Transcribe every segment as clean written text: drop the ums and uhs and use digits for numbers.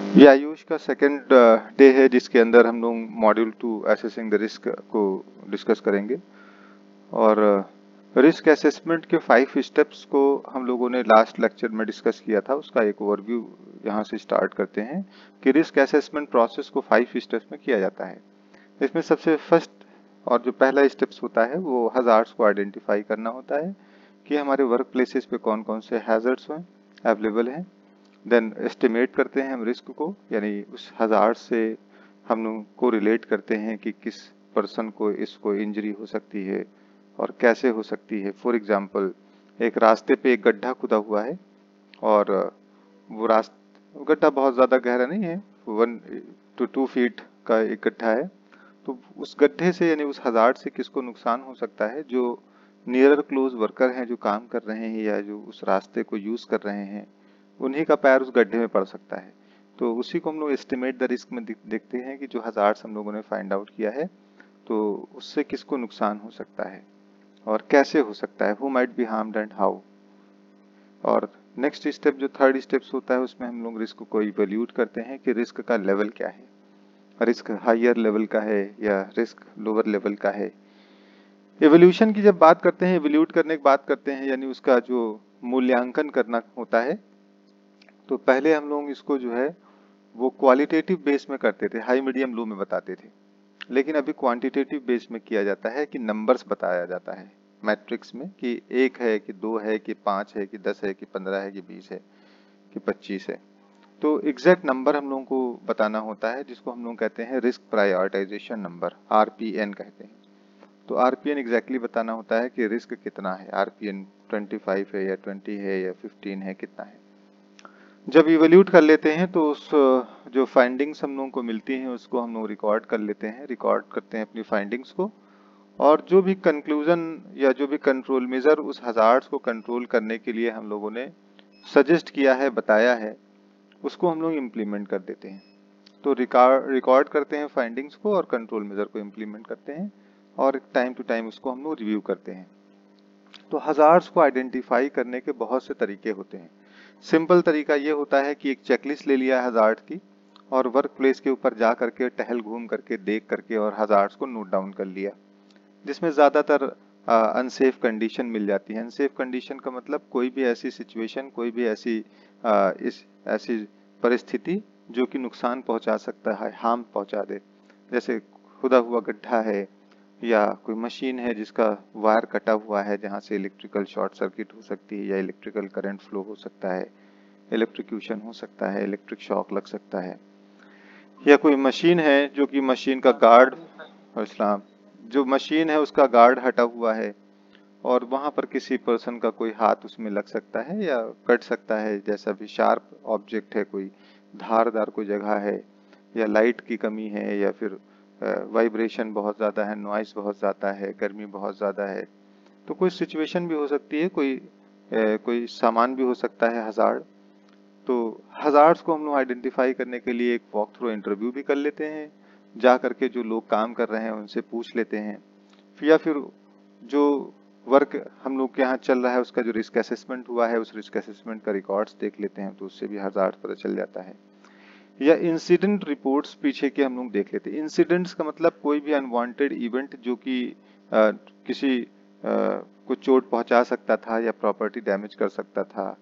ये आयुष का second day है जिसके अंदर हम लोग मॉड्यूल 2 असेसिंग द रिस्क को डिस्कस करेंगे। और रिस्क असेसमेंट के 5 स्टेप्स को हम लोगों ने लास्ट लेक्चर में डिस्कस किया था, उसका एक ओवरव्यू यहाँ से स्टार्ट करते हैं कि रिस्क असेसमेंट प्रोसेस को 5 स्टेप्स में किया जाता है। इसमें सबसे फर्स्ट और जो पहला स्टेप्स होता है वो हजार्ड्स को आइडेंटिफाई करना होता है कि हमारे वर्क प्लेसेस पे कौन कौन से हैजर्ड्स हैं अवेलेबल हैं। देन एस्टिमेट करते हैं हम रिस्क को, यानी उस हजार्ड से हम लोग को रिलेट करते हैं कि किस पर्सन को इसको इंजरी हो सकती है और कैसे हो सकती है। फॉर एग्जांपल, एक रास्ते पे एक गड्ढा खुदा हुआ है और वो गड्ढा बहुत ज़्यादा गहरा नहीं है, 1 to 2 फीट का एक गड्ढा है। तो उस गड्ढे से यानी उस हजार्ड से किसको नुकसान हो सकता है? जो नियर क्लोज वर्कर हैं, जो काम कर रहे हैं या जो उस रास्ते को यूज कर रहे हैं, उन्हीं का पैर उस गड्ढे में पड़ सकता है। तो उसी को हम लोग एस्टिमेट द रिस्क में देखते हैं कि जो हजार्ड्स हम लोगों ने फाइंड आउट किया है तो उससे किसको नुकसान हो सकता है और कैसे हो सकता है, who might be harmed and how. और नेक्स्ट स्टेप जो थर्ड स्टेप्स होता है उसमें हम लोग रिस्क को इवेल्यूट करते हैं कि रिस्क का लेवल क्या है, रिस्क हायर लेवल का है या रिस्क लोअर लेवल का है। एवोल्यूशन की जब बात करते हैं, एवोल्यूट करने की बात करते हैं, यानी उसका जो मूल्यांकन करना होता है, तो पहले हम लोग इसको जो है वो क्वालिटेटिव बेस में करते थे, हाई मीडियम लो में बताते थे। लेकिन अभी क्वांटिटेटिव बेस में किया जाता है कि नंबर्स बताया जाता है मैट्रिक्स में, कि 1 है कि 2 है कि 5 है कि 10 है कि 15 है कि 20 है कि 25 है। तो एग्जैक्ट नंबर हम लोगों को बताना होता है, जिसको हम लोग कहते हैं रिस्क प्रायोरिटाइजेशन नंबर, आरपीएन कहते हैं। तो आरपीएन एग्जैक्टली बताना होता है कि रिस्क कितना है, आरपीएन 25 है या 20 है या 15 है, कितना है। जब इवेल्यूट कर लेते हैं तो उस जो फाइंडिंग्स हम लोगों को मिलती हैं उसको हम लोग रिकॉर्ड कर लेते हैं, रिकॉर्ड करते हैं अपनी फाइंडिंग्स को। और जो भी कंक्लूजन या जो भी कंट्रोल मेजर उस हजार्ड्स को कंट्रोल करने के लिए हम लोगों ने सजेस्ट किया है, बताया है, उसको हम लोग इम्प्लीमेंट कर देते हैं। तो रिकॉर्ड करते हैं फाइंडिंग्स को और कंट्रोल मेजर को इम्प्लीमेंट करते हैं और टाइम टू टाइम उसको हम लोग रिव्यू करते हैं। तो हजार्ड्स को आइडेंटिफाई करने के बहुत से तरीके होते हैं। सिंपल तरीका ये होता है कि एक चेकलिस्ट ले लिया हजार्ड की और वर्क प्लेस के ऊपर जा करके टहल घूम करके देख करके और हजार्ड्स को नोट डाउन कर लिया, जिसमें ज़्यादातर अनसेफ कंडीशन मिल जाती है। अनसेफ कंडीशन का मतलब कोई भी ऐसी सिचुएशन, कोई भी ऐसी परिस्थिति जो कि नुकसान पहुंचा सकता है, हार्म पहुंचा दे। जैसे खुदा हुआ गड्ढा है या कोई मशीन है जिसका वायर कटा हुआ है जहां से इलेक्ट्रिकल शॉर्ट सर्किट हो सकती है या इलेक्ट्रिकल करंट फ्लो हो सकता है, इलेक्ट्रिक्यूशन हो सकता है, इलेक्ट्रिक शॉक लग सकता है। या कोई मशीन है जो कि मशीन का गार्ड, इस्लाम, जो मशीन है उसका गार्ड हटा हुआ है और वहां पर किसी पर्सन का कोई हाथ उसमें लग सकता है या कट सकता है, जैसा भी शार्प ऑब्जेक्ट है, कोई धारदार कोई जगह है, या लाइट की कमी है, या फिर वाइब्रेशन बहुत ज़्यादा है, नॉइस बहुत ज़्यादा है, गर्मी बहुत ज़्यादा है। तो कोई सिचुएशन भी हो सकती है, कोई सामान भी हो सकता है हजार्ड। तो हजार्ड्स को हम लोग आइडेंटिफाई करने के लिए एक वॉक थ्रू इंटरव्यू भी कर लेते हैं, जा करके जो लोग काम कर रहे हैं उनसे पूछ लेते हैं, या फिर जो वर्क हम लोग के यहाँ चल रहा है उसका जो रिस्क असेसमेंट हुआ है उस रिस्क असेसमेंट का रिकॉर्ड्स देख लेते हैं, तो उससे भी हजार्ड पता चल जाता है। या इंसिडेंट रिपोर्ट्स पीछे के हम लोग देख लेते हैं। इंसिडेंट्स का मतलब कोई भी अनवांटेड इवेंट जो कि किसी को चोट पहुंचा सकता था या प्रॉपर्टी डैमेज कर सकता था,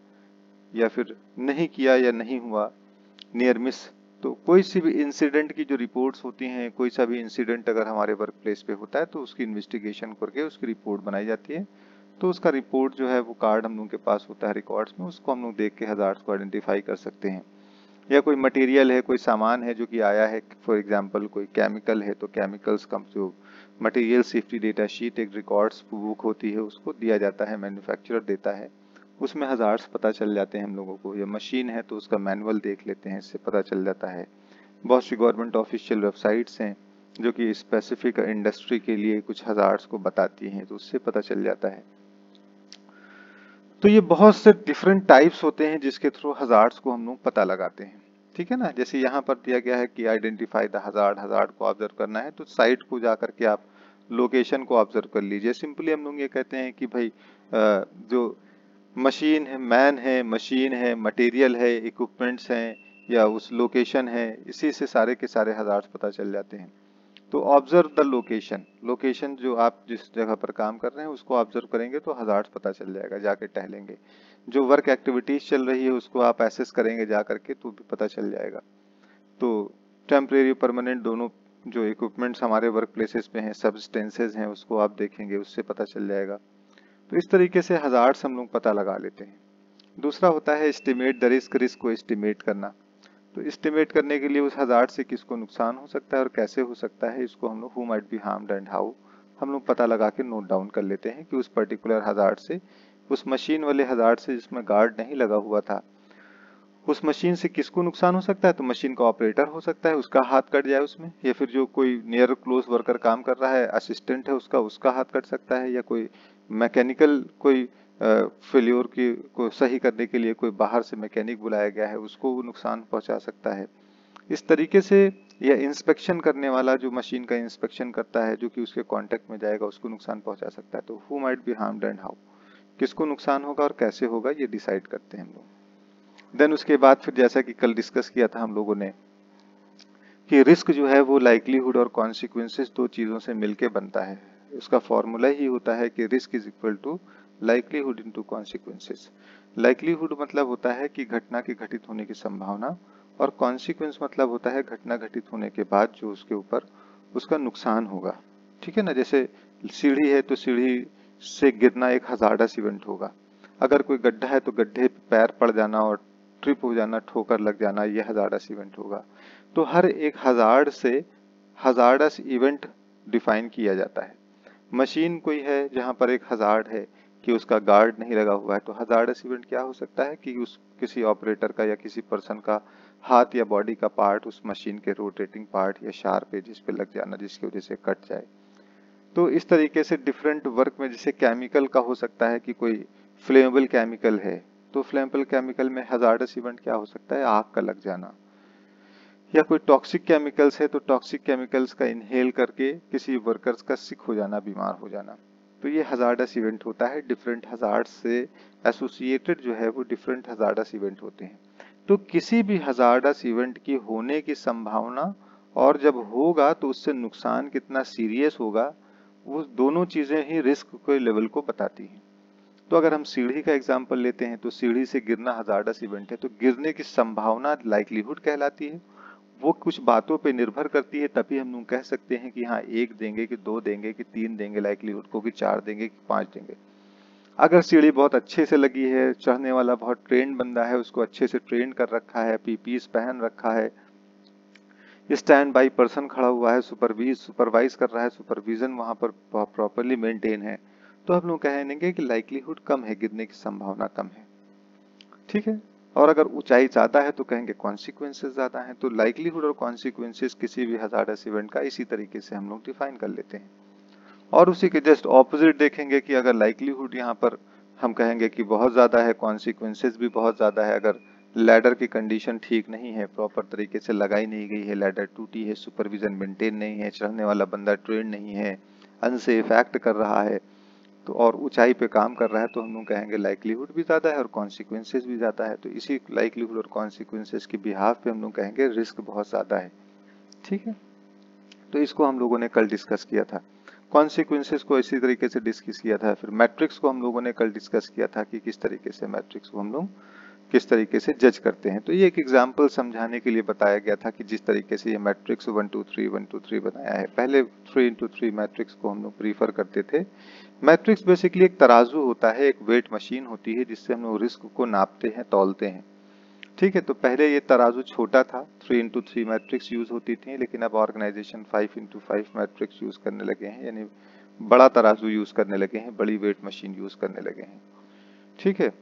या फिर नहीं किया या नहीं हुआ, नियर मिस। तो कोई सी भी इंसिडेंट की जो रिपोर्ट्स होती हैं, कोई सा भी इंसिडेंट अगर हमारे वर्क प्लेस पे होता है तो उसकी इन्वेस्टिगेशन करके उसकी रिपोर्ट बनाई जाती है। तो उसका रिपोर्ट जो है वो कार्ड हम लोग के पास होता है रिकॉर्ड्स में, उसको हम लोग देख के हजार्ड्स को आइडेंटिफाई कर सकते हैं। या कोई मटेरियल है, कोई सामान है जो कि आया है, फॉर एग्जांपल कोई केमिकल है तो केमिकल्स का जो मटेरियल सेफ्टी डेटा शीट एक रिकॉर्ड्स बुक होती है उसको दिया जाता है, मैन्युफैक्चरर देता है, उसमें हजार्ड्स पता चल जाते हैं हम लोगों को। या मशीन है तो उसका मैनुअल देख लेते हैं, इससे पता चल जाता है। बहुत सी गवर्नमेंट ऑफिशियल वेबसाइट्स हैं जो कि स्पेसिफिक इंडस्ट्री के लिए कुछ हजार्ड्स को बताती हैं, तो उससे पता चल जाता है। तो ये बहुत से डिफरेंट टाइप्स होते हैं जिसके थ्रू हजार्ड्स को हम लोग पता लगाते हैं, ठीक है ना। जैसे यहाँ पर दिया गया है कि आइडेंटिफाई द हजार्ड, हजार्ड को ऑब्जर्व करना है तो साइट को जा करके आप लोकेशन को ऑब्जर्व कर लीजिए। सिंपली हम लोग ये कहते हैं कि भाई जो मशीन है, मैन है, मशीन है, मटेरियल है, इक्विपमेंट्स हैं, या उस लोकेशन है, इसी से सारे के सारे हजार्ड्स पता चल जाते हैं। तो ऑब्जर्व द लोकेशन, लोकेशन जो आप जिस जगह पर काम कर रहे हैं उसको ऑब्जर्व करेंगे तो हजार्ड्स पता चल जाएगा, जाके टहलेंगे। जो वर्क एक्टिविटीज चल रही है उसको आप एसेस करेंगे जा करके तो भी पता चल जाएगा। तो टेम्परेरी परमानेंट दोनों जो इक्विपमेंट्स हमारे वर्क प्लेसेस पे हैं, सब्सटेंसेज हैं, उसको आप देखेंगे, उससे पता चल जाएगा। तो इस तरीके से हजार्ड्स हम लोग पता लगा लेते हैं। दूसरा होता है एस्टिमेट द रिस्क, रिस्क को एस्टिमेट करना। तो एस्टिमेट करने के लिए उस हजार्ड से किसको नुकसान हो सकता है और कैसे हो सकता है, इसको हम लोग who might be harmed and how हम लोग पता लगा के नोट डाउन कर लेते हैं कि उस पर्टिकुलर हजार्ड से, उस मशीन वाले हजार्ड से जिसमें गार्ड नहीं लगा हुआ था, उस मशीन से किसको नुकसान हो सकता है। तो मशीन का ऑपरेटर हो सकता है, उसका हाथ कट जाए उसमें, या फिर जो कोई नियर क्लोज वर्कर काम कर रहा है, असिस्टेंट है उसका, उसका हाथ कट सकता है, या कोई मैकेनिकल कोई फेल्योर की को सही करने के लिए कोई बाहर से मैकेनिक बुलाया गया है, उसको वो नुकसान पहुंचा सकता है। इस तरीके से या इंस्पेक्शन करने वाला जो मशीन का इंस्पेक्शन करता है, जो कि उसके कांटेक्ट में जाएगा, उसको नुकसान पहुंचा सकता है। तो who might be harmed and how, किसको नुकसान होगा और कैसे होगा, ये डिसाइड करते हैं हम लोग। देन उसके बाद फिर जैसा कि कल डिस्कस किया था हम लोगों ने कि रिस्क जो है वो लाइक्लीहुड और कॉन्सिक्वेंसेस दो चीजों से मिलके बनता है। उसका फॉर्मूला ही होता है कि risk is equal to likelihood into consequences. Likelihood मतलब होता है कि घटना के घटित होने की संभावना, और कॉन्सिक्वेंस मतलब होता है घटना घटित होने के बाद जो उसके ऊपर उसका नुकसान होगा। ठीक है ना, जैसे सीढ़ी है तो सीढ़ी से गिरना एक हजार्डस इवेंट होगा। अगर कोई गड्ढा है तो गड्ढे पे पैर पड़ जाना और ट्रिप हो जाना, ठोकर लग जाना, यह हजार्डस इवेंट होगा। तो हर एक हजार्ड से हजार्डस इवेंट डिफाइन किया जाता है। मशीन कोई है जहां पर एक हजार्ड है कि उसका गार्ड नहीं लगा हुआ है, तो हजार्डस इवेंट क्या हो सकता है कि उस किसी ऑपरेटर का या किसी पर्सन का हाथ या बॉडी का पार्ट उस मशीन के रोटेटिंग पार्ट या शार्प है जिस पे लग जाना, जिसकी वजह से कट जाए। तो इस तरीके से डिफरेंट वर्क में, जैसे केमिकल का हो सकता है कि कोई फ्लेमेबल केमिकल है, तो फ्लेमेबल केमिकल में हजार्डस इवेंट क्या हो सकता है, आग का लग जाना। या कोई टॉक्सिक केमिकल्स है तो टॉक्सिक केमिकल्स का इनहेल करके किसी वर्कर्स का सिक हो जाना, बीमार हो जाना। तो ये हजार्डस इवेंट होता है। डिफरेंट हजार्ड से एसोसिएटेड जो है वो डिफरेंट हजार्डस इवेंट होते हैं। तो किसी भी हजार्डस इवेंट की होने की संभावना और जब होगा तो उससे नुकसान कितना सीरियस होगा, वो दोनों चीजें ही रिस्क के लेवल को बताती हैं। तो अगर हम सीढ़ी का एग्जांपल लेते हैं तो सीढ़ी से गिरना हजार्डस इवेंट है, तो गिरने की संभावना लाइक्लीहुड कहलाती है। वो कुछ बातों पे निर्भर करती है, तभी हम लोग कह सकते हैं कि हाँ 1 देंगे कि 2 देंगे कि 3 देंगे लाइक्लीहुड को, कि 4 देंगे कि 5 देंगे। अगर सीढ़ी बहुत अच्छे से लगी है, चढ़ने वाला बहुत ट्रेन बंदा है, उसको अच्छे से ट्रेन कर रखा है, पीपीस पहन रखा है, स्टैंड बाई पर्सन खड़ा हुआ है, सुपरवाइज कर रहा है, सुपरविजन वहां पर प्रॉपरली मेंटेन है, तो हम लोग कहेंगे कि लाइक्लीहुड कम है, गिरने की संभावना कम है। ठीक है। और अगर ऊंचाई ज्यादा है तो कहेंगे कॉन्सिक्वेंसेस ज्यादा है। तो लाइक्लीहुड और कॉन्सिक्वेंसेस किसी भी हजार्डस इवेंट का इसी तरीके से हम लोग डिफाइन कर लेते हैं। और उसी के जस्ट ऑपोजिट देखेंगे कि अगर लाइक्लीहुड यहाँ पर हम कहेंगे कि बहुत ज्यादा है, कॉन्सिक्वेंसेस भी बहुत ज्यादा है, अगर लैडर की कंडीशन ठीक नहीं है, प्रॉपर तरीके से लगाई नहीं गई है, लैडर टूटी है, सुपरविजन मेंटेन नहीं है, चढ़ने वाला बंदा ट्रेन नहीं है, अनसेफ एक्ट कर रहा है, तो और ऊंचाई पे काम कर रहा है, तो हम लोग कहेंगे लाइक्लीहुड भी ज्यादा है और कॉन्सिक्वेंसेस भी ज्यादा है। तो इसी लाइक्लीहुड और कॉन्सिक्वेंसेस की बिहाफ पे हम लोग कहेंगे रिस्क बहुत ज्यादा है। ठीक है। तो इसको हम लोगों ने कल डिस्कस किया था। कॉन्सिक्वेंसेस को इसी तरीके से डिस्कस किया था। फिर मैट्रिक्स को हम लोगों ने कल डिस्कस किया था कि किस तरीके से मैट्रिक्स को हम लोग किस तरीके से जज करते हैं। तो ये एक एग्जाम्पल समझाने के लिए बताया गया था कि जिस तरीके से ये मैट्रिक्स 1 2 3 1 2 3 बनाया है, पहले 3 into 3 मैट्रिक्स को हम लोग प्रीफर करते थे। मैट्रिक्स बेसिकली एक तराजू होता है, एक वेट मशीन होती है जिससे हम लोग रिस्क को नापते हैं, तौलते हैं। ठीक है। तो पहले ये तराजू छोटा था, 3 into 3 मैट्रिक्स यूज होती थी, लेकिन अब ऑर्गेनाइजेशन 5 into 5 मैट्रिक्स यूज करने लगे हैं, यानी बड़ा तराजू यूज करने लगे हैं, बड़ी वेट मशीन यूज करने लगे हैं। ठीक है।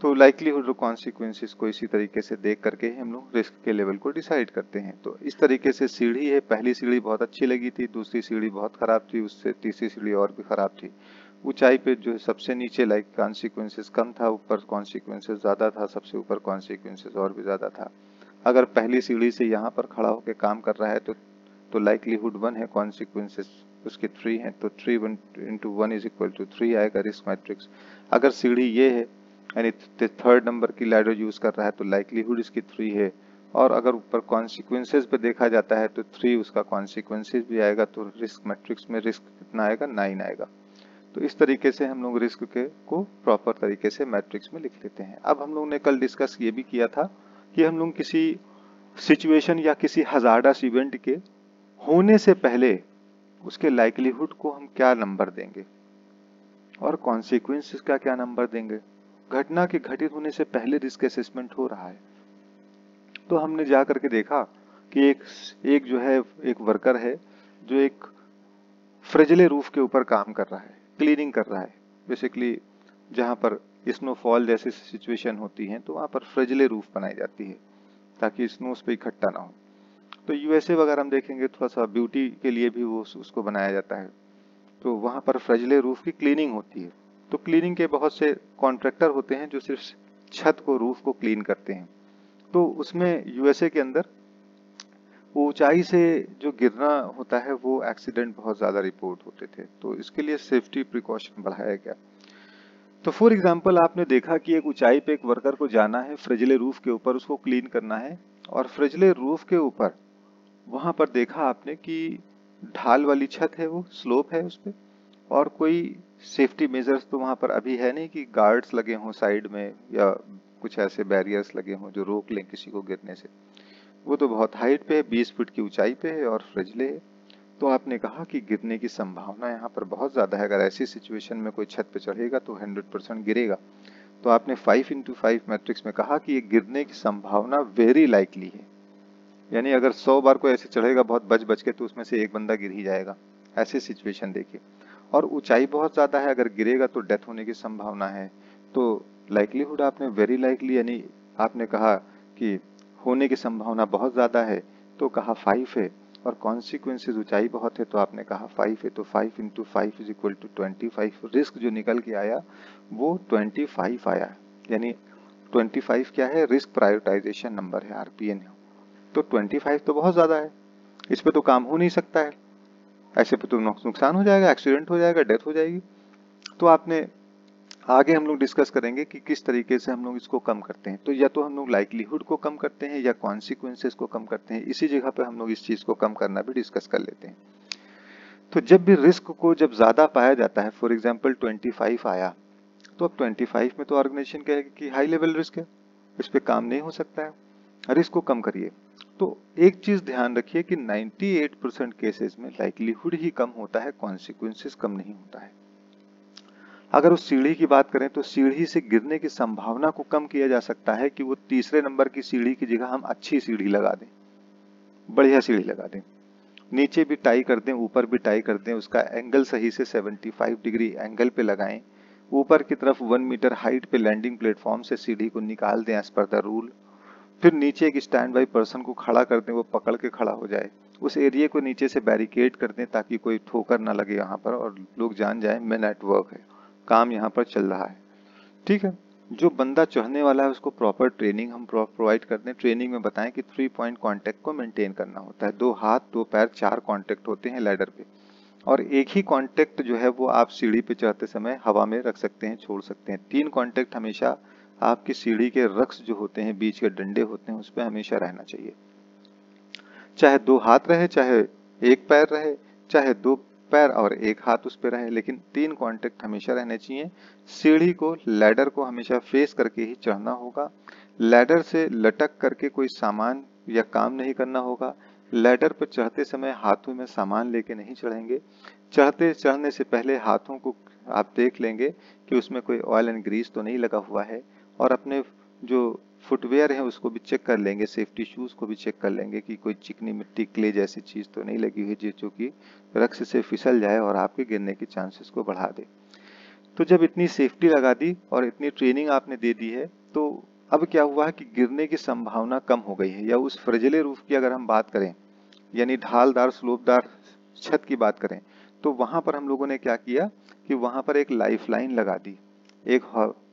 तो लाइक्लीहुड और कॉन्सिक्वेंसेस को इसी तरीके से देख करके हम लोग रिस्क के लेवल को डिसाइड करते हैं। तो इस तरीके से सीढ़ी है, पहली सीढ़ी बहुत अच्छी लगी थी, दूसरी सीढ़ी बहुत खराब थी, उससे तीसरी सीढ़ी और भी खराब थी। ऊंचाई पे जो सबसे नीचे लाइक कॉन्सिक्वेंसेस कम था, ऊपर कॉन्सिक्वेंसेस ज्यादा था, सबसे ऊपर कॉन्सिक्वेंसेस और भी ज्यादा था। अगर पहली सीढ़ी से यहाँ पर खड़ा होकर काम कर रहा है तो लाइक्लीहुड 1 है, कॉन्सिक्वेंसेस उसके 3 है, तो 3 into 1 इज इक्वल टू 3 आएगा रिस्क मैट्रिक्स। अगर सीढ़ी ये है यानी थर्ड नंबर की लैडर यूज कर रहा है तो लाइक्लीहुड इसकी 3 है, और अगर ऊपर कॉन्सिक्वेंसेस पे देखा जाता है तो 3 उसका कॉन्सिक्वेंसेस भी आएगा, तो रिस्क मैट्रिक्स में रिस्क कितना आएगा, 9 आएगा। तो इस तरीके से हम लोग रिस्क के को प्रॉपर तरीके से मैट्रिक्स में लिख लेते हैं। अब हम लोग ने कल डिस्कस ये भी किया था कि हम लोग किसी सिचुएशन या किसी हजार्डस इवेंट के होने से पहले उसके लाइक्लीहुड को हम क्या नंबर देंगे और कॉन्सिक्वेंसेस का क्या नंबर देंगे। घटना के घटित होने से पहले रिस्क असेसमेंट हो रहा है, तो हमने जा करके देखा कि एक जो है एक वर्कर है जो एक फ्रेजिले रूफ के ऊपर काम कर रहा है, क्लीनिंग कर रहा है। बेसिकली जहां पर स्नोफॉल जैसी सिचुएशन होती है तो वहां पर फ्रेजिले रूफ बनाई जाती है ताकि स्नो उस पर इकट्ठा ना हो। तो यूएसए वगैरह हम देखेंगे थोड़ा सा ब्यूटी के लिए भी वो उसको बनाया जाता है, तो वहां पर फ्रेजिले रूफ की क्लीनिंग होती है। तो क्लीनिंग के बहुत से कॉन्ट्रैक्टर होते हैं जो सिर्फ छत को, रूफ को क्लीन करते हैं। तो उसमें यूएसए के अंदर ऊंचाई से जो गिरना होता है वो एक्सीडेंट बहुत ज्यादा रिपोर्ट होते थे, तो इसके लिए सेफ्टी प्रिकॉशन बढ़ाया गया। तो फॉर एग्जांपल आपने देखा कि एक ऊंचाई पे एक वर्कर को जाना है, फ्रेजिले रूफ के ऊपर उसको क्लीन करना है, और फ्रेजिले रूफ के ऊपर वहां पर देखा आपने कि ढाल वाली छत है, वो स्लोप है उस पे, और कोई सेफ्टी मेजर्स तो वहां पर अभी है नहीं कि गार्ड्स लगे हों साइड में या कुछ ऐसे बैरियर्स लगे हों जो रोक लें किसी को गिरने से। वो तो बहुत हाइट पे है, 20 फीट की ऊंचाई पे है और फ्रेजिले है। तो आपने कहा कि गिरने की संभावना यहाँ पर बहुत ज्यादा है। अगर ऐसी सिचुएशन में कोई छत पे चढ़ेगा तो 100% गिरेगा। तो आपने 5x5 मैट्रिक्स में कहा कि ये गिरने की संभावना वेरी लाइकली है, यानी अगर 100 बार कोई ऐसे चढ़ेगा बहुत बच बच के तो उसमें से एक बंदा गिर ही जाएगा। ऐसी सिचुएशन देखिए, और ऊंचाई बहुत ज्यादा है, अगर गिरेगा तो डेथ होने की संभावना है। तो लाइकलीहुड आपने वेरी लाइकली, यानी आपने कहा कि होने की संभावना बहुत ज्यादा है तो कहा 5 है, और कॉन्सिक्वेंसेज ऊंचाई बहुत है तो आपने कहा 5 है। तो 5 × 5 = 25। रिस्क जो निकल के आया वो 25 आया, यानी 25 क्या है, रिस्क प्रायोरिटाइजेशन नंबर है, आरपीएन है। तो 25 तो बहुत ज्यादा है, इस पे तो काम हो नहीं सकता है, ऐसे पे तो नुकसान हो जाएगा, एक्सीडेंट हो जाएगा, डेथ हो जाएगी। तो आपने आगे हम लोग डिस्कस करेंगे कि किस तरीके से हम लोग इसको कम करते हैं। तो या तो हम लोग लाइक्लीहुड को कम करते हैं या कॉन्सिक्वेंसेस को कम करते हैं। इसी जगह पे हम लोग इस चीज को कम करना भी डिस्कस कर लेते हैं। तो जब भी रिस्क को जब ज्यादा पाया जाता है, फॉर एग्जाम्पल 25 आया, तो अब 25 में तो ऑर्गेनाइजेशन कहेगी कि हाई लेवल रिस्क है, इस पे काम नहीं हो सकता है, रिस्क को कम करिए। तो एक चीज ध्यान रखिए कि 98% केसेस में लाइक्लीहुड ही कम होता है, कॉन्सिक्वेंसेस कम नहीं होता है। अगर उस सीढ़ी की बात करें तो सीढ़ी से गिरने की संभावना को कम किया जा सकता है कि वो तीसरे नंबर की सीढ़ी की जगह हम अच्छी सीढ़ी लगा दें, बढ़िया सीढ़ी लगा दें, नीचे भी टाई कर दें, ऊपर भी टाई कर दें, उसका एंगल सही से 75 डिग्री एंगल पे लगाएं, ऊपर की तरफ 1 मीटर हाइट पे लैंडिंग प्लेटफॉर्म से सीढ़ी को निकाल दें एज पर द रूल। फिर नीचे एक स्टैंड बाई पर्सन को खड़ा कर दें, वो पकड़ के खड़ा हो जाए, उस एरिया को नीचे से बैरिकेड कर दें ताकि कोई ठोकर ना लगे यहाँ पर और लोग जान जाए मैन एट वर्क है, काम यहाँ पर चल रहा है। ठीक है, जो बंदा चढ़ने वाला है उसको प्रॉपर ट्रेनिंग हम प्रोवाइड कर दें। ट्रेनिंग में बताएं कि 3 पॉइंट कांटेक्ट को मेंटेन करना होता है, 2 हाथ 2 पैर 4 कांटेक्ट होते हैं लैडर पे, और एक ही कांटेक्ट जो है वो आप सीढ़ी पे चढ़ते समय हवा में रख सकते हैं, छोड़ सकते हैं। 3 कांटेक्ट हमेशा आपकी सीढ़ी के रक्स जो होते हैं, बीच के डंडे होते हैं, उस पर हमेशा रहना चाहिए। चाहे 2 हाथ रहे, चाहे 1 पैर रहे, चाहे 2 पैर और 1 हाथ उस पे रहे, लेकिन 3 कांटेक्ट हमेशा रहने चाहिए। सीढ़ी को, लैडर को हमेशा फेस करके ही चढ़ना होगा। लैडर से लटक करके कोई सामान या काम नहीं करना होगा। लैडर पर चढ़ते समय हाथों में सामान लेके नहीं चढ़ेंगे। चढ़ने से पहले हाथों को आप देख लेंगे कि उसमें कोई ऑयल एंड ग्रीस तो नहीं लगा हुआ है, और अपने जो फुटवेयर है उसको भी चेक कर लेंगे, सेफ्टी शूज को भी चेक कर लेंगे कि कोई चिकनी मिट्टी, क्ले जैसी चीज तो नहीं लगी हुई जो कि रक्स से फिसल जाए और आपके गिरने के चांसेस को बढ़ा दे। तो जब इतनी सेफ्टी लगा दी और इतनी ट्रेनिंग आपने दे दी है, तो अब क्या हुआ है कि गिरने की संभावना कम हो गई है। या उस फ्रेजिले रूफ की अगर हम बात करें, यानी ढालदार स्लोपदार छत की बात करें, तो वहां पर हम लोगों ने क्या किया कि वहां पर एक लाइफलाइन लगा दी। एक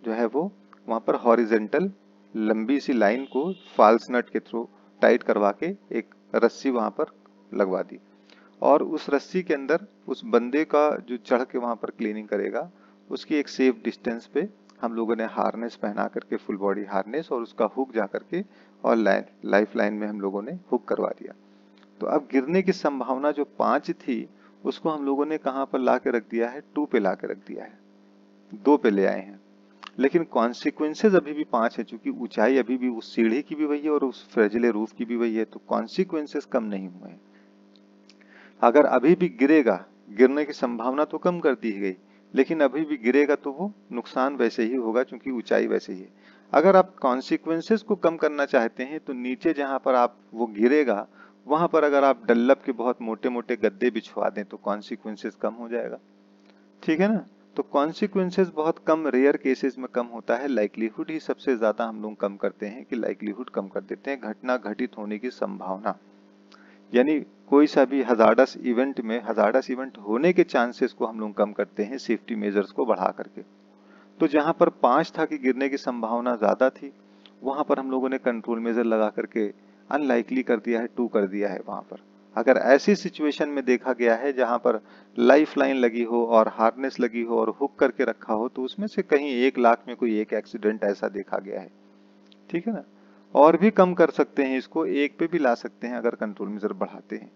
जो है वो वहां पर हॉरिजेंटल लंबी सी लाइन को फाल्स नट के थ्रू टाइट करवा के एक रस्सी वहां पर लगवा दी, और उस रस्सी के अंदर उस बंदे का जो चढ़ के वहां पर क्लीनिंग करेगा उसकी एक सेफ डिस्टेंस पे हम लोगों ने हार्नेस पहना करके, फुल बॉडी हार्नेस, और उसका हुक जा करके और लाइफ लाइन में हम लोगों ने हुक करवा दिया। तो अब गिरने की संभावना जो 5 थी उसको हम लोगों ने कहाँ पर ला के रख दिया है, 2 पे ला के रख दिया है, 2 पे ले आए हैं। लेकिन कॉन्सिक्वेंसेज अभी भी 5 है, क्योंकि ऊंचाई अभी भी उस सीढ़ी की भी वही है और उस फ्रेजिले रूफ की भी वही है, तो कॉन्सिक्वेंसेज कम नहीं हुए हैं। अगर अभी भी गिरेगा, गिरने की संभावना तो कम कर दी गई, लेकिन अभी भी गिरेगा तो वो नुकसान वैसे ही होगा, क्योंकि ऊंचाई वैसे ही है। अगर आप कॉन्सिक्वेंसेज को कम करना चाहते हैं तो नीचे जहां पर आप वो गिरेगा वहां पर अगर आप डल्लप के बहुत मोटे मोटे गद्दे बिछवा दें तो कॉन्सिक्वेंसेज कम हो जाएगा। ठीक है ना। तो कॉन्सिक्वेंसेज बहुत कम, रेयर केसेस में कम होता है, लाइक्लीहुड ही सबसे ज्यादा हम लोग कम करते हैं, कि लाइक्लीहुड कम कर देते हैं, घटना घटित होने की संभावना। यानी कोई सा भी हजार्डस इवेंट में हजार्डस इवेंट होने के चांसेस को हम लोग कम करते हैं सेफ्टी मेजर्स को बढ़ा करके। तो जहां पर 5 था कि गिरने की संभावना ज्यादा थी, वहां पर हम लोगों ने कंट्रोल मेजर लगा करके अनलाइकली कर दिया है, 2 कर दिया है वहां पर। अगर ऐसी सिचुएशन में देखा गया है जहां पर लाइफ लाइन लगी हो और हार्नेस लगी हो और हुक करके रखा हो, तो उसमें से कहीं 1 लाख में कोई एक एक्सीडेंट ऐसा देखा गया है। ठीक है ना। और भी कम कर सकते हैं, इसको 1 पे भी ला सकते हैं अगर कंट्रोल मेजर बढ़ाते हैं।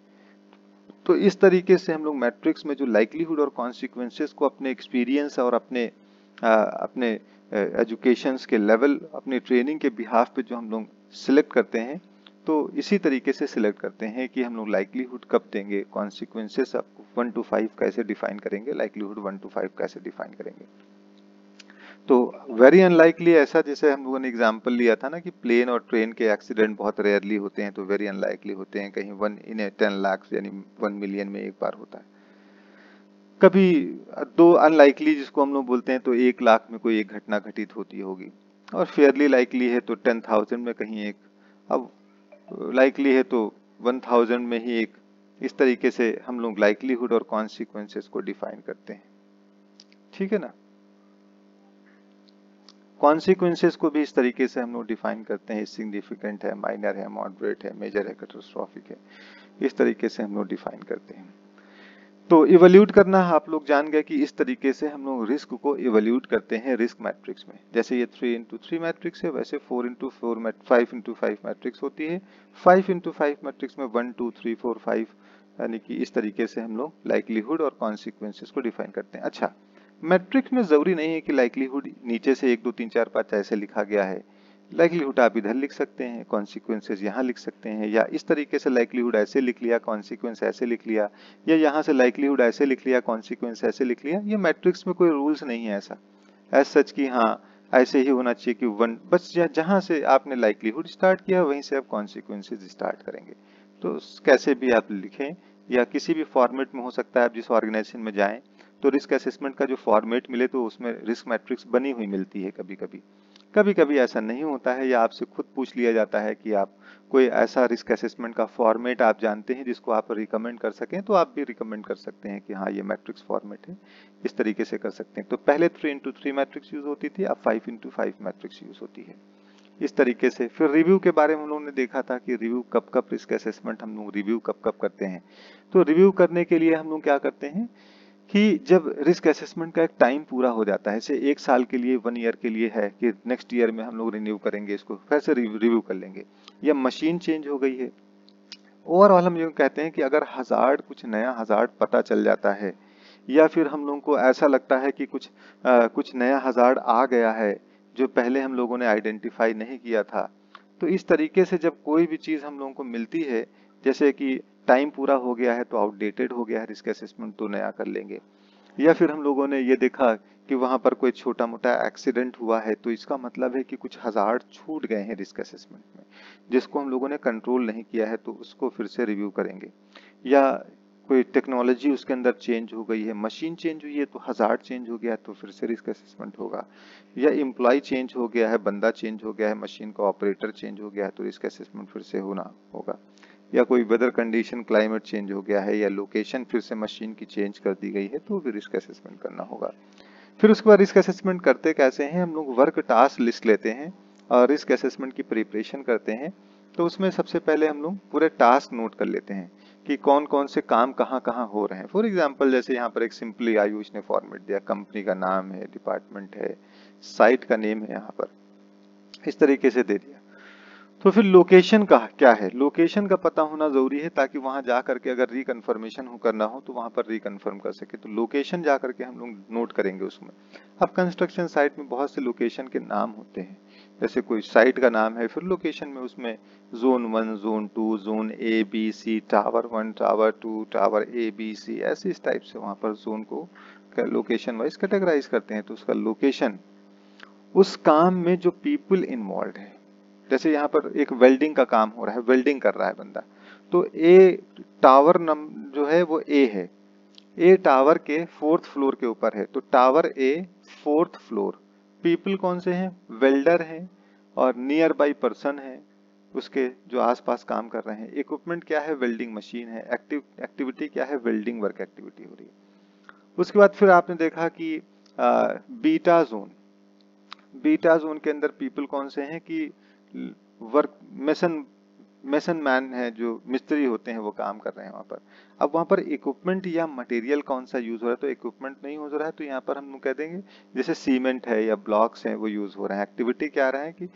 तो इस तरीके से हम लोग मैट्रिक्स में जो लाइक्लीहुड और कॉन्सिक्वेंसेस को अपने एक्सपीरियंस और अपने एजुकेशंस के लेवल, अपनी ट्रेनिंग के बिहाफ पे जो हम लोग सिलेक्ट करते हैं, तो इसी तरीके से सिलेक्ट करते हैं कि हम लोग लाइक्लीहुड कब देंगे, कॉन्सिक्वेंसेस 1 to 5 कैसे डिफाइन करेंगे, लाइक्लीहुड 1 to 5 कैसे डिफाइन करेंगे। तो वेरी अनलाइकली, ऐसा जैसे हम लोगों ने एग्जांपल लिया था ना कि प्लेन और ट्रेन के एक्सीडेंट बहुत रेयरली होते हैं, तो वेरी अनलाइकली होते हैं, कहीं 1 in 10 लाख यानी 1 मिलियन में एक बार होता है। कभी 2 अनलाइकली जिसको हम लोग बोलते हैं, तो 1 लाख में कोई एक घटना घटित होती होगी, और फेयरली लाइकली है तो 10,000 में कहीं एक, अब लाइकली है तो 1000 में ही एक। इस तरीके से हम लोग लाइकलीहुड और कॉन्सिक्वेंसेस को डिफाइन करते हैं। ठीक है ना। कॉन्सिक्वेंसेस को भी इस तरीके से हम लोग डिफाइन करते हैं, सिग्निफिकेंट है, माइनर है, मॉडरेट है, मेजर है, कैटास्ट्रोफिक है, इस तरीके से हम लोग डिफाइन करते हैं। तो इवैल्यूएट करना आप लोग जान गए कि इस तरीके से हम लोग रिस्क को इवैल्यूएट करते हैं रिस्क मैट्रिक्स में। जैसे ये 3x3 मैट्रिक्स है, वैसे 4x4 5x5 मैट्रिक्स होती है। 5x5 मैट्रिक्स में 1 2 3 4 5, यानी कि इस तरीके से हम लोग लाइक्लीहुड और कॉन्सिक्वेंसेस को डिफाइन करते हैं। अच्छा, मैट्रिक्स में जरूरी नहीं है कि लाइक्लीहुड नीचे से 1 2 3 4 5 ऐसे लिखा गया है। लाइक्लीहुड आप इधर लिख सकते हैं, कॉन्सिक्वेंसेस यहाँ लिख सकते हैं, या इस तरीके से लाइक्लीहुड ऐसे लिख लिया, कॉन्सिक्वेंस ऐसे लिख लिया, या यहाँ से लाइक्लीहुड ऐसे लिख लिया, कॉन्सिक्वेंस ऐसे लिख लिया। ये मैट्रिक्स में कोई रूल्स नहीं है ऐसा एज सच कि हाँ ऐसे ही होना चाहिए कि 1, बस जहाँ से आपने लाइक्लीहुड स्टार्ट किया वहीं से आप कॉन्सिक्वेंसेस स्टार्ट करेंगे। तो कैसे भी आप लिखें, या किसी भी फॉर्मेट में हो सकता है। आप जिस ऑर्गेनाइजेशन में जाएं तो रिस्क असेसमेंट का जो फॉर्मेट मिले तो उसमें रिस्क मैट्रिक्स बनी हुई मिलती है। कभी कभी कभी कभी ऐसा नहीं होता है, या आपसे खुद पूछ लिया जाता है कि आप कोई ऐसा रिस्क असेसमेंट का फॉर्मेट आप जानते हैं जिसको आप रिकमेंड कर सकें, तो आप भी रिकमेंड कर सकते हैं कि हाँ ये मैट्रिक्स फॉर्मेट है, इस तरीके से कर सकते हैं। तो पहले 3x3 मैट्रिक्स यूज होती थी, अब 5x5 मैट्रिक्स यूज होती है इस तरीके से। फिर रिव्यू के बारे में हम लोगों ने देखा था कि रिव्यू कब कब रिस्क असेसमेंट हम लोग रिव्यू कब कब करते हैं। तो रिव्यू करने के लिए हम लोग क्या करते हैं कि जब रिस्क असेसमेंट का एक टाइम पूरा हो जाता है, जैसे 1 साल के लिए, 1 ईयर के लिए है कि नेक्स्ट ईयर में हम लोग रिन्यू करेंगे इसको, फिर से रिव्यू कर लेंगे, या मशीन चेंज हो गई है। ओवरऑल हम ये कहते हैं कि अगर हजार्ड, कुछ नया हजार्ड पता चल जाता है, या फिर हम लोगों को ऐसा लगता है कि कुछ नया हजार्ड आ गया है जो पहले हम लोगों ने आइडेंटिफाई नहीं किया था, तो इस तरीके से जब कोई भी चीज हम लोगों को मिलती है, जैसे कि टाइम पूरा हो गया है तो आउटडेटेड हो गया है रिस्क असेसमेंट, तो नया कर लेंगे। या फिर हम लोगों ने ये देखा कि वहां पर कोई छोटा मोटा एक्सीडेंट हुआ है, तो इसका मतलब है कि कुछ हजार्ड छूट गए हैं रिस्क असेसमेंट में, जिसको हम लोगों ने कंट्रोल नहीं किया है, तो उसको फिर से रिव्यू करेंगे। या कोई टेक्नोलॉजी उसके अंदर चेंज हो गई है, मशीन चेंज हुई है तो हजार्ड चेंज हो गया है, तो फिर से रिस्क असेसमेंट होगा। या एम्प्लॉय चेंज हो गया है, बंदा चेंज हो गया है, मशीन का ऑपरेटर चेंज हो गया है, तो रिस्क असेसमेंट फिर से होना होगा। या कोई वेदर कंडीशन, क्लाइमेट चेंज हो गया है, या लोकेशन फिर से मशीन की चेंज कर दी गई है, तो भी रिस्क असेसमेंट करना होगा। फिर उसके बाद रिस्क असेसमेंट करते कैसे हैं, हम लोग वर्क टास्क लिस्ट लेते हैं और रिस्क असेसमेंट की प्रिपरेशन करते हैं। तो उसमें सबसे पहले हम लोग पूरे टास्क नोट कर लेते हैं कि कौन कौन से काम कहाँ कहाँ हो रहे हैं। फॉर एग्जाम्पल जैसे यहाँ पर एक सिंपली आयुष ने फॉर्मेट दिया, कंपनी का नाम है, डिपार्टमेंट है, साइट का नेम है यहाँ पर, इस तरीके से दे दिया। तो फिर लोकेशन का क्या है, लोकेशन का पता होना जरूरी है ताकि वहां जा करके अगर रिकन्फर्मेशन करना हो तो वहां पर रिकन्फर्म कर सके। तो लोकेशन जा करके हम लोग नोट करेंगे उसमें। अब कंस्ट्रक्शन साइट में बहुत से लोकेशन के नाम होते हैं, जैसे कोई साइट का नाम है, फिर लोकेशन में उसमें zone 1, zone 2, zone A B C, tower 1, tower 2, tower A B C, ऐसे इस टाइप से वहां पर जोन को लोकेशन वाइज कैटेगराइज करते हैं। तो उसका लोकेशन उस काम में जो पीपल इन्वॉल्व है, जैसे यहाँ पर एक वेल्डिंग का काम हो रहा है, वेल्डिंग कर रहा है बंदा, तो ए टावर जो है वो ए है, ए टावर के 4th फ्लोर के ऊपर है, तो tower A 4th floor. People कौन से हैं, वेल्डर हैं और नियर बाई पर्सन है उसके जो आसपास काम कर रहे हैं। इक्विपमेंट क्या है, वेल्डिंग मशीन है। एक्टिविटी क्या है, वेल्डिंग वर्क एक्टिविटी हो रही है। उसके बाद फिर आपने देखा कि बीटा जोन, बीटा जोन के अंदर पीपल कौन से हैं कि वर्क मेसन मैन है, जो मिस्त्री होते हैं वो काम कर रहे हैं वहां पर। अब वहां पर इक्विपमेंट या मटेरियल कौन सा यूज हो रहा है, तो इक्विपमेंट नहीं हो रहा है तो यहाँ पर हम कह देंगे जैसे सीमेंट है या ब्लॉक्स हैं वो यूज हो रहे हैं। एक्टिविटी क्या रहा है कि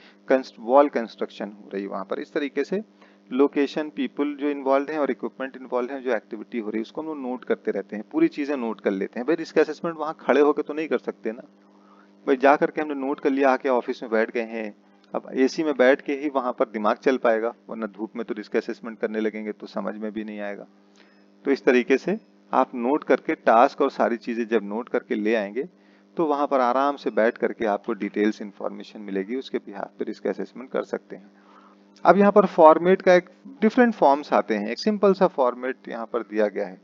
वॉल कंस्ट्रक्शन हो रही है वहां पर। इस तरीके से लोकेशन, पीपल जो इन्वॉल्व हैं और इक्विपमेंट इन्वॉल्व हैं, जो एक्टिविटी हो रही है उसको हम लोग नोट करते रहते हैं, पूरी चीजें नोट कर लेते हैं। भाई रिस्क असेसमेंट वहां खड़े होकर तो नहीं कर सकते ना, भाई जा करके हमने नोट कर लिया, आके ऑफिस में बैठ गए हैं, अब एसी में बैठ के ही वहां पर दिमाग चल पाएगा, वरना धूप में तो रिस्क असेसमेंट करने लगेंगे तो समझ में भी नहीं आएगा। तो इस तरीके से आप नोट करके टास्क और सारी चीजें जब नोट करके ले आएंगे तो वहां पर आराम से बैठ करके आपको डिटेल्स इंफॉर्मेशन मिलेगी, उसके बिहाफ पे रिस्क असेसमेंट कर सकते हैं। अब यहाँ पर फॉर्मेट का एक डिफरेंट फॉर्म्स आते हैं, एक सिंपल सा फॉर्मेट यहाँ पर दिया गया है।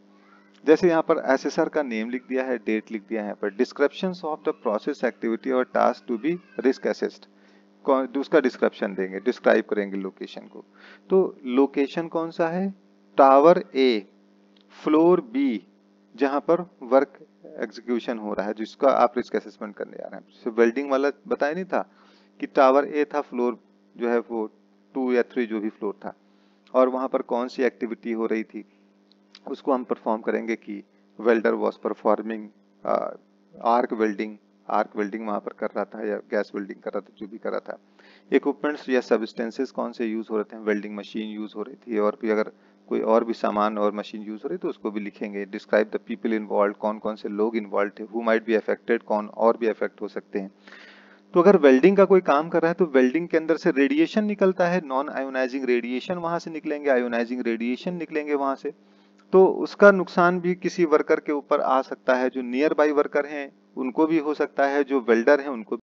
जैसे यहाँ पर एसेसर का नेम लिख दिया है, डेट लिख दिया है, यहाँ पर descriptions of the process, activity और task to be risk assessed, उसका डिस्क्रिप्शन देंगे, डिस्क्राइब करेंगे लोकेशन को। तो लोकेशन कौन सा है, टावर ए, फ्लोर बी, जहां पर वर्क एग्जीक्यूशन हो रहा है, जिसका आप रिस्क असेसमेंट करने जा रहे हैं। जैसे वेल्डिंग वाला बताया नहीं था कि टावर ए था, फ्लोर जो है वो 2 या 3 जो भी फ्लोर था, और वहां पर कौन सी एक्टिविटी हो रही थी उसको हम परफॉर्म करेंगे कि welder was performing arc welding, arc welding वहां पर कर रहा था या गैस वेल्डिंग कर रहा था, जो भी कर रहा था। इक्विपमेंट्स या सब्सटेंसेस कौन से यूज हो रहे थे, वेल्डिंग मशीन यूज हो रही थी, और भी अगर कोई और भी सामान और मशीन यूज हो रही तो उसको भी लिखेंगे। डिस्क्राइब द पीपल इन्वॉल्व, कौन कौन से लोग इन्वॉल्व थे, हु माइट बी अफेक्टेड, कौन और भी अफेक्ट हो सकते हैं। तो अगर वेल्डिंग का कोई काम कर रहा है तो वेल्डिंग के अंदर से रेडिएशन निकलता है, नॉन आयोनाइजिंग रेडिएशन वहां से निकलेंगे, आयोनाइजिंग रेडिएशन निकलेंगे वहां से, तो उसका नुकसान भी किसी वर्कर के ऊपर आ सकता है। जो नियर बाई वर्कर हैं उनको भी हो सकता है, जो वेल्डर हैं उनको